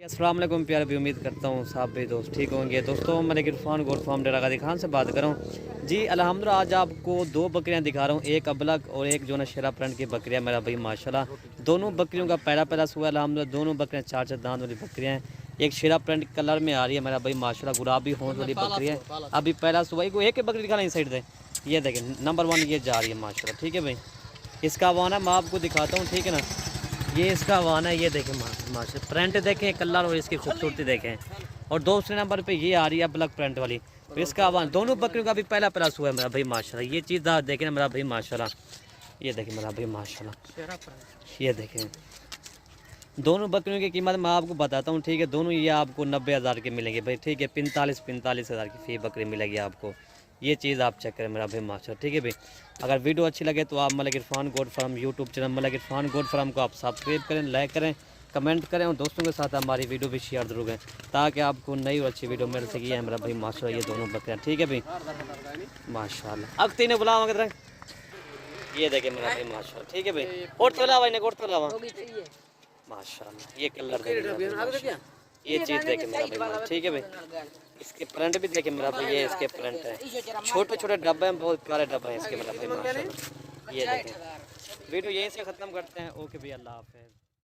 अस्सलाम वालेकुम प्यारे भी, उम्मीद करता हूँ साहब भी दोस्त ठीक होंगे। दोस्तों मैं इरफान गोट फार्म डेरा गाजी खान से बात कर रहा हूँ जी। अल्हम्दुलिल्लाह आज आपको दो बकरियाँ दिखा रहा हूँ, एक अबलग और एक जो ना शेरा प्रिंट की बकरियाँ मेरा भाई माशाल्लाह। दोनों बकरियों का पहला पहला हुआ अल्हम्दुलिल्लाह। दोनों बकरियाँ चार चार दांत वाली बकरियाँ हैं। एक शेरा प्रिंट कलर में आ रही है मेरा भाई माशाल्लाह, गुलाबी होंठ वाली बकरी है। अभी पहला सुबह को एक बकरी दिखाना इस साइड से, ये देखें नंबर 1 ये जा रही है माशाल्लाह। ठीक है भाई, इसका वाना मैं आपको दिखाता हूँ, ठीक है ना। ये इसका वाना है, ये देखें माशाल्लाह प्रिंट देखें, कलर और इसकी खूबसूरती देखें। और दूसरे नंबर पे ये आ रही है ब्लैक प्रिंट वाली, तो इसका वाना दोनों बकरियों का भी पहला पहला हुआ है मेरा भाई माशाल्लाह। ये चीज़ देखें ना मेरा भाई माशाल्लाह, ये देखें मेरा भाई माशाल्लाह। ये देखें दोनों बकरियों की कीमत मैं आपको बताता हूँ, ठीक है। दोनों ये आपको 90,000 के मिलेंगे भाई, ठीक है। 45,000 की फी बकरी मिलेगी आपको। ये चीज़ आप चेक करें मेरा भाई माशाल्लाह, ठीक है भाई। अगर वीडियो अच्छी लगे तो आप Malik Irfan goat farm YouTube channel Malik Irfan goat farm को आप सब्सक्राइब करें, लाइक करें, कमेंट करें और दोस्तों के साथ हमारी वीडियो भी शेयर जरूर करें, ताकि आपको नई और अच्छी वीडियो मिल सके। मेरा भाई माशाल्लाह ये दोनों बकरियाँ, ठीक है भाई माशाल्लाह। अब तीनों बुलाओगे, ये देखें मेरा भाई माशाल्लाह, ठीक है भाई। और तो अलावा इन्हें और तो अलावा माशाल्लाह ये कलर देखें, ये चीज़ देखें मेरा भाई, ठीक है भाई। इसके प्रिंट भी देखें मेरा भाई, ये इसके प्रिंट है। छोटे छोटे डब्बे हैं, बहुत प्यारे डब्बे हैं इसके मेरा भाई माशाल्लाह। ये देखें वीडियो यहीं से ख़त्म करते हैं। ओके भाई, अल्लाह हाफ़िज़।